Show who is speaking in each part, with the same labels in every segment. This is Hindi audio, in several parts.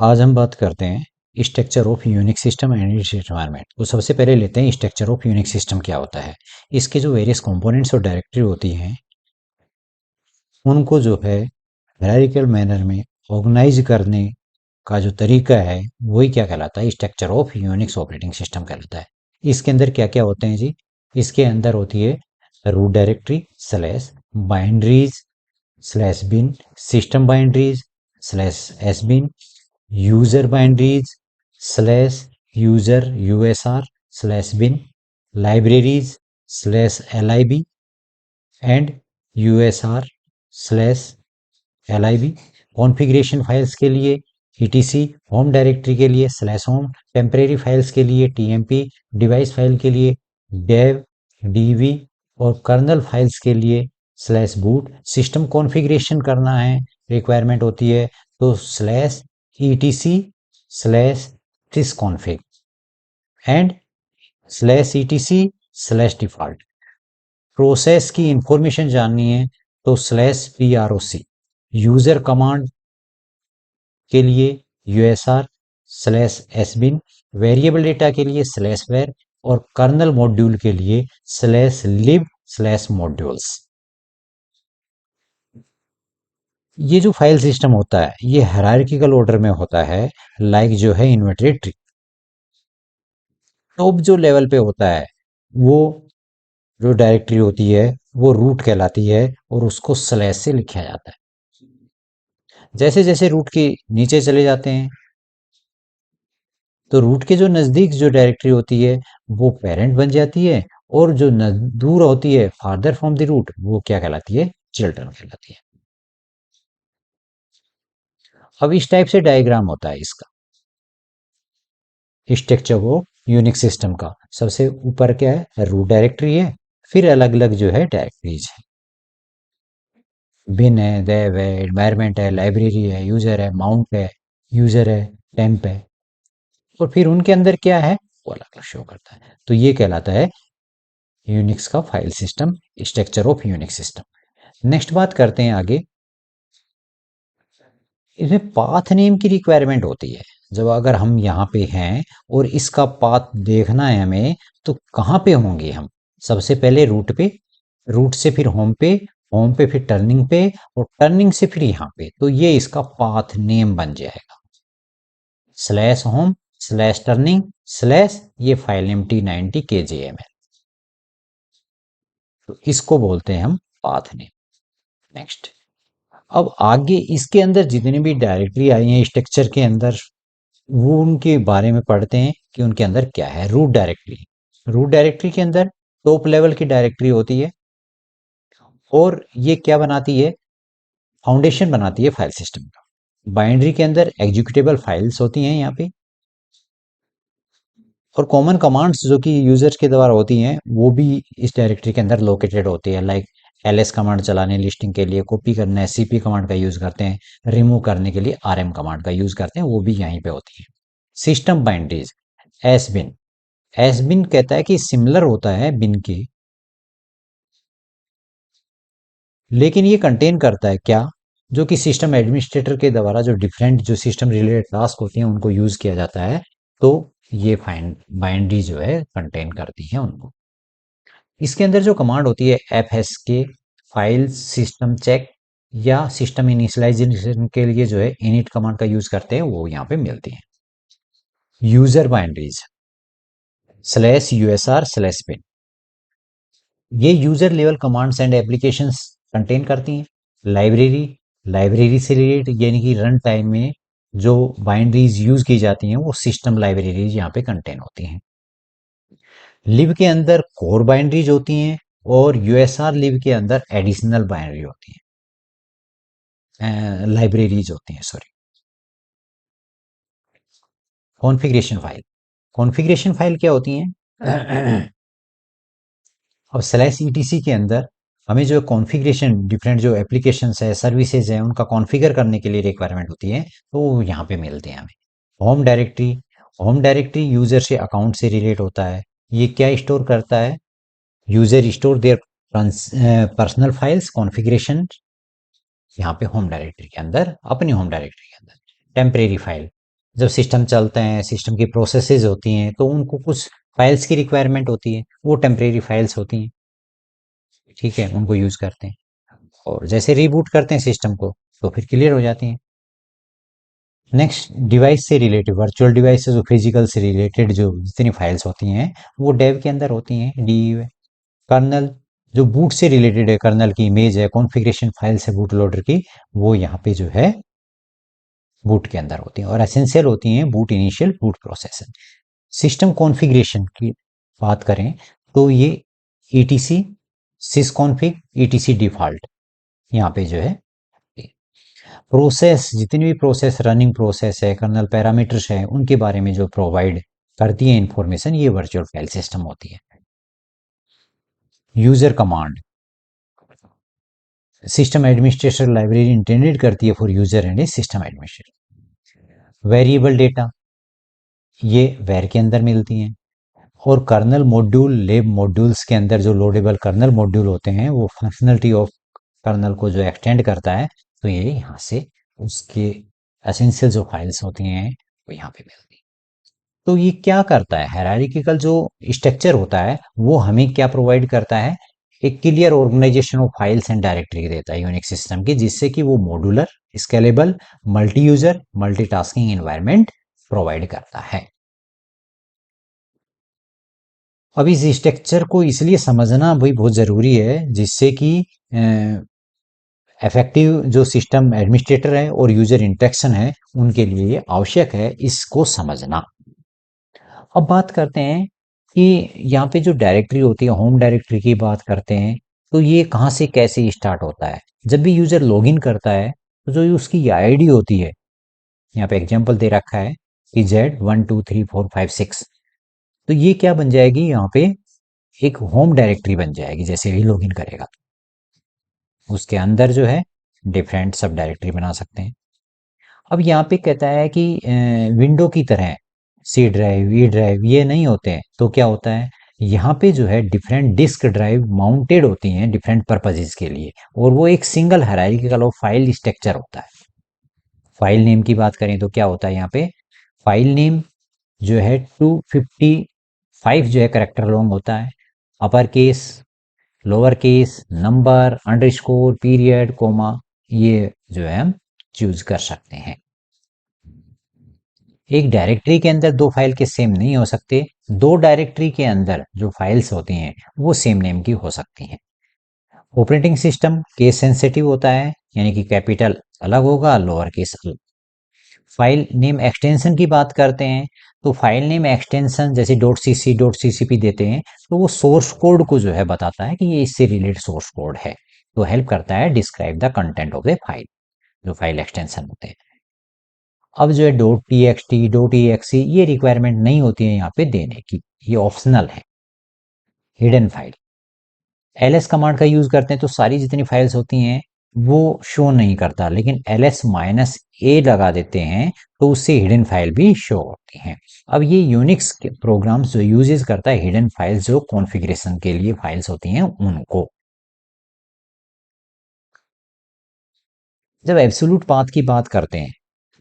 Speaker 1: आज हम बात करते हैं structure of Unix system and it's environment. तो सबसे पहले लेते हैं स्ट्रक्चर ऑफ यूनिक्स सिस्टम क्या होता है। इसके जो वेरियस कंपोनेंट्स और डायरेक्टरी होती हैं उनको जो है हायरार्किकल मैनर में ऑर्गेनाइज करने का जो तरीका है वही क्या कहलाता है, structure of Unix operating system कहलाता है। इसके अंदर क्या क्या होते हैं जी? इसके अंदर होती है root directory slash binaries slash bin, system binaries slash S bin, user binaries slash user USR slash bin, libraries slash LIB and USR slash LIB. Configuration files के लिए ईटीसी, होम डायरेक्टरी के लिए स्लैश होम, टेम्परेरी फाइल्स के लिए टीएमपी, डिवाइस फाइल के लिए डेव डीवी और कर्नल फाइल्स के लिए स्लैश बूट। सिस्टम कॉन्फ़िगरेशन करना है, रिक्वायरमेंट होती है तो slash etc slash this config and slash etc slash default. Process की इंफॉर्मेशन जाननी है तो स्लैश PROC। यूजर कमांड के लिए यूएसआर स्लैश एसबिन, वेरिएबल डेटा के लिए स्लैश वेर और कर्नल मॉड्यूल के लिए स्लैश लिब स्लैश मॉड्यूल्स। ये जो फाइल सिस्टम होता है ये हायरार्किकल ऑर्डर में होता है, लाइक जो है इन्वर्टेड ट्री। टॉप जो लेवल पे होता है वो जो डायरेक्टरी होती है वो रूट कहलाती है और उसको स्लैश से लिखा जाता है। जैसे जैसे रूट के नीचे चले जाते हैं तो रूट के जो नज़दीक जो डायरेक्टरी होती है वो पेरेंट बन जाती है और जो दूर होती है फार्दर फ्रॉम द रूट वो क्या कहलाती है, चिल्ड्रन कहलाती है। अब इस टाइप से डायग्राम होता है इसका स्ट्रक्चर को यूनिक्स सिस्टम का। सबसे ऊपर क्या है, रूट डायरेक्टरी है, फिर अलग अलग जो है डायरेक्टरीज है, बिन है, देव है, एनवायरमेंट है, लाइब्रेरी है, यूजर है, माउंट है, यूजर है, टेम्प है और फिर उनके अंदर क्या है वो अलग अलग शो करता है। तो ये कहलाता है यूनिक्स का file system, structure of Unix system. Next बात करते हैं आगे। इसमें पाथ नेम की रिक्वायरमेंट होती है। जब अगर हम यहाँ पे हैं और इसका पाथ देखना है हमें तो कहाँ पे होंगे हम? सबसे पहले रूट पे, रूट से फिर होम पे, होम पे फिर टर्निंग पे और टर्निंग से फिर यहाँ पे। तो ये इसका पाथ नेम बन जाएगा, slash home slash turning slash ये फाइल नेम T90 KJML। तो इसको बोलते हैं हम पाथ नेम। नेक्स्ट, अब आगे इसके अंदर जितनी भी डायरेक्टरी आई हैं स्ट्रक्चर के अंदर वो उनके बारे में पढ़ते हैं कि उनके अंदर क्या है। रूट डायरेक्टरी, रूट डायरेक्टरी के अंदर टॉप लेवल की डायरेक्टरी होती है और ये क्या बनाती है, फाउंडेशन बनाती है फाइल सिस्टम का। बाइनरी के अंदर एग्जीक्यूटेबल फाइल्स होती हैं यहाँ पे और कॉमन कमांड्स जो कि यूजर्स के द्वारा होती हैं वो भी इस डायरेक्टरी के अंदर लोकेटेड होती है। लाइक ls कमांड चलाने लिस्टिंग के लिए, कॉपी करना है cp कमांड का यूज करते हैं, रिमूव करने के लिए rm कमांड का यूज करते हैं, वो भी यहीं पे होती है। सिस्टम बाइंड्रीज, एस बिन, एस बिन कहता है कि सिमिलर होता है बिन के, लेकिन ये कंटेन करता है क्या, जो कि सिस्टम एडमिनिस्ट्रेटर के द्वारा जो डिफरेंट जो सिस्टम रिलेटेड टास्क होती हैं उनको यूज किया जाता है। तो ये फाइंड बाइंड्री जो है कंटेन करती है उनको। इसके अंदर जो कमांड होती है FSK, फाइल सिस्टम चेक या सिस्टम इनिशियलाइजेशन के लिए जो है इनिट कमांड का यूज करते हैं, वो यहाँ पे मिलती है। User binaries slash USR slash bin, ये user level commands and applications contain करती हैं। लाइब्रेरी, लाइब्रेरी से रिलेटेड यानी कि रन टाइम में जो बाइंड्रीज यूज की जाती हैं वो सिस्टम लाइब्रेरीज यहाँ पे कंटेन होती हैं। लिब के अंदर कोर बाइंड्रीज होती हैं और यूएसआर लिब के अंदर एडिशनल बाइनरी होती हैं, लाइब्रेरीज होती हैं, sorry. Configuration file, configuration file क्या होती हैं? अब स्लैश ईटीसी के अंदर हमें जो कॉन्फ़िगरेशन डिफरेंट जो एप्लीकेशंस है सर्विसेज है उनका कॉन्फ़िगर करने के लिए रिक्वायरमेंट होती है तो वो यहाँ पे मिलते हैं हमें। Home directory, home directory user से अकाउंट से रिलेट होता है। ये क्या स्टोर करता है, user store their personal files configuration यहाँ पे होम डायरेक्टरी के अंदर, अपनी होम डायरेक्टरी के अंदर। टेम्परेरी फाइल, जब सिस्टम चलते हैं, सिस्टम की प्रोसेसेस होती हैं, तो उनको कुछ फाइल्स की रिक्वायरमेंट होती है, वो टेम्परेरी फाइल्स होती हैं, ठीक है, उनको यूज करते हैं। और जैसे रीबूट करते हैं सिस्टम को, तो फिर क्लियर हो जाती हैं। नेक्स्ट, डिवाइस से रिलेटेड, वर्चुअल डिवाइसेस और फिजिकल से रिलेटेड जो जितनी फाइल्स होती हैं, वो डेव के अंदर होती हैं, डी। कर्नल, जो बूट से रिलेटेड है, कर्नल की इमेज है, कॉन्फ़िगरेशन फाइल्स है बूट लोडर की, वो यहाँ पे जो है बूट के अंदर होती हैं, और एसेंशियल होती हैं boot initial, boot processor. System configuration की बात करें, तो ये ईटीसी सिस कॉन्फ़िग, ईटीसी डिफ़ॉल्ट, यहाँ पे जो है प्रोसेस, जितनी भी प्रोसेस, रनिंग प्रोसेस है, कर्नल पैरामीटर्स है, उनके बारे में जो प्रोवाइड करती है इंफॉर्मेशन, ये वर्चुअल फाइल सिस्टम होती है। User command, system administrator library intended करती है for user and system administrator. Variable data, ये वेर के अंदर मिलती हैं। और कर्नल मॉड्यूल, लेब मॉड्यूल्स के अंदर जो लोडेबल कर्नल मॉड्यूल होते हैं, वो फंक्शनलिटी ऑफ कर्नल को जो एक्सटेंड करता है, तो ये यहाँ से उसके एसेंशियल जो फाइल्स होती हैं, वो यहाँ पे मिलती हैं। तो ये क्या करता है, हायरार्किकल जो स्ट्रक्चर होता है, वो हमें क्या प्रोवाइड करता है, एक clear organisation of files and directory देता है यूनिक्स सिस्टम की, जिससे कि वो modular, scalable, multi user, multitasking environment provide करता है। अब इस स्ट्रक्चर को इसलिए समझना भी बहुत ज़रूरी है, जिससे कि इफेक्टिव जो सिस्टम एडमिनिस्ट्रेटर है और यूजर इंटरेक्शन है, उनके लिए ये आवश्यक है इसको समझना। अब बात करते हैं कि यहाँ पे जो डायरेक्टरी होती है, होम डायरेक्टरी की बात करते हैं, तो ये कहाँ से कैसे स्टार्ट होता है। जब भी यूजर लॉगिन करता है, तो जो उसकी आईडी होती है, यहाँ पे एग्जांपल दे रखा है कि Z123456, तो ये क्या बन जाएगी, यहाँ पे एक होम डायरेक्टरी बन जाएगी जैसे ही लॉगिन करेगा। उसके अंदर जो है डिफरेंट सब डायरेक्टरी बना सकते हैं। अब यहाँ पे कहता है कि विंडो की तरह सी ड्राइव, ई ड्राइव ये नहीं होते हैं, तो क्या होता है, यहाँ पे जो है डिफरेंट डिस्क ड्राइव माउंटेड होती हैं डिफरेंट पर्पजेज के लिए, और वो एक single hierarchical of file structure होता है। फाइल नेम की बात करें तो क्या होता है, यहाँ पे फाइल नेम जो है 255 जो है करेक्टर लॉन्ग होता है, upper case, lower case, number, underscore, period, comma, ये जो है हम चूज कर सकते हैं। एक डायरेक्टरी के अंदर दो फाइल के सेम नहीं हो सकते, दो डायरेक्टरी के अंदर जो फाइल्स होती हैं, वो सेम नेम की हो सकती हैं। ऑपरेटिंग सिस्टम केस सेंसिटिव होता है, यानी कि कैपिटल अलग होगा, लोअर केस अलग। फाइल नेम एक्सटेंशन की बात करते हैं, तो फाइल नेम एक्सटेंशन जैसे .cc, .ccp देते हैं, तो वो सोर्स कोड को जो है बताता है कि ये इससे रिलेटेड सोर्स कोड है, तो हेल्प करता है describe the content of the file, जो फाइल एक्सटेंशन होते हैं। अब जो है .txt, .exe ये रिक्वायरमेंट नहीं होती है यहाँ पे देने की, ये ऑप्शनल है। हिडन फाइल, ls कमांड का यूज करते हैं तो सारी जितनी फाइल्स होती हैं वो शो नहीं करता, लेकिन ls-a लगा देते हैं तो उससे हिडन फाइल भी शो होती हैं। अब ये यूनिक्स के प्रोग्राम्स जो यूजेस करता है हिडन फाइल्स, जो कॉन्फ़िगरेशन के लिए फाइल्स होती हैं उनको। जब एब्सोल्यूट पाथ की बात करते हैं,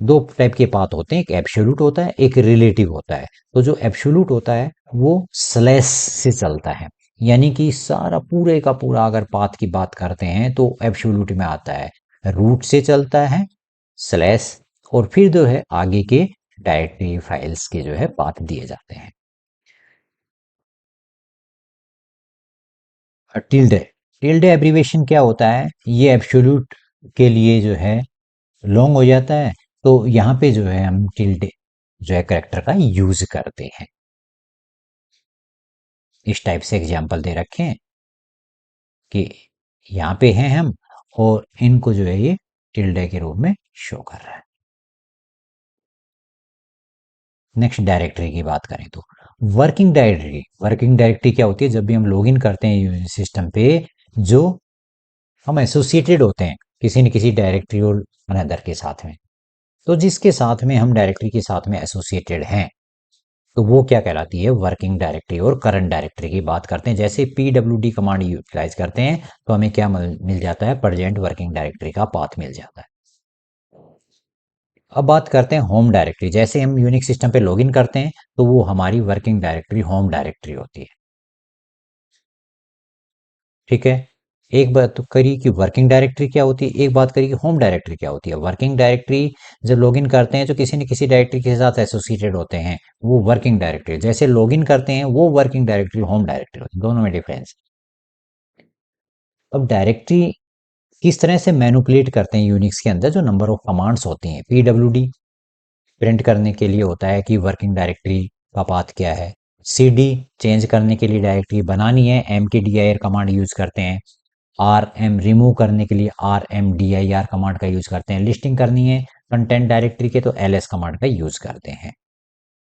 Speaker 1: दो टाइप के पाथ होते हैं, एक एब्सोल्यूट होता है, एक रिलेटिव होता है। तो जो एब्सोल्यूट होता है वो स्लैश से चलता है, यानी कि सारा पूरे का पूरा अगर पाथ की बात करते हैं तो एब्सोल्यूट में आता है, रूट से चलता है स्लैश, और फिर जो है आगे के डायरेक्टरी फाइल्स के जो है पाथ दिए जाते हैं। टिल्डे, टिल्डे एब्रीवेशन क्या होता है, ये एब्सोल्यूट के लिए जो है लॉन्ग हो जाता है, तो यहाँ पे जो है हम टिल्डे जो है करेक्टर का यूज करते हैं। इस टाइप से एग्जाम्पल दे रखे हैं कि यहाँ पे हैं हम, और इनको जो है ये टिल्डे के रूप में शो कर रहा है। नेक्स्ट, डायरेक्टरी की बात करें तो वर्किंग डायरेक्टरी, वर्किंग डायरेक्टरी क्या होती है, जब भी हम लॉगिन करते हैं सिस्टम पे, जो हम एसोसिएटेड होते हैं किसी न किसी डायरेक्टरी और अनदर के साथ में, तो जिसके साथ में हम डायरेक्टरी के साथ में एसोसिएटेड हैं, तो वो क्या कहलाती है, वर्किंग डायरेक्टरी। और करंट डायरेक्टरी की बात करते हैं, जैसे pwd कमांड यूटिलाइज करते हैं तो हमें क्या मिल जाता है, प्रेजेंट वर्किंग डायरेक्टरी का पाथ मिल जाता है। अब बात करते हैं होम डायरेक्टरी। जैसे हम यूनिक्स सिस्टम पे लॉगिन करते हैं तो वो हमारी वर्किंग डायरेक्टरी होम डायरेक्टरी होती है। ठीक है, एक बात तो करी कि वर्किंग डायरेक्टरी क्या होती है, एक बात करी कि होम डायरेक्टरी क्या होती है। वर्किंग डायरेक्टरी जब लॉगिन करते हैं तो किसी न किसी डायरेक्टरी के साथ एसोसिएटेड होते हैं, वो वर्किंग डायरेक्टरी। जैसे लॉगिन करते हैं वो वर्किंग डायरेक्टरी होम डायरेक्टरी होती है, दोनों में डिफरेंस। अब डायरेक्टरी किस तरह से मैनिपुलेट करते हैं यूनिक्स के अंदर, जो नंबर ऑफ कमांड्स होती हैं। पीडब्ल्यूडी प्रिंट करने के लिए होता है कि वर्किंग डायरेक्टरी का पाथ क्या है। सीडी चेंज करने के लिए डायरेक्टरी बनानी है, M K D I R command use करते हैं। आर एम रिमूव करने के लिए R M D I R command का यूज करते हैं। लिस्टिंग करनी है कंटेंट डायरेक्टरी के तो एल एस कमांड का यूज करते हैं।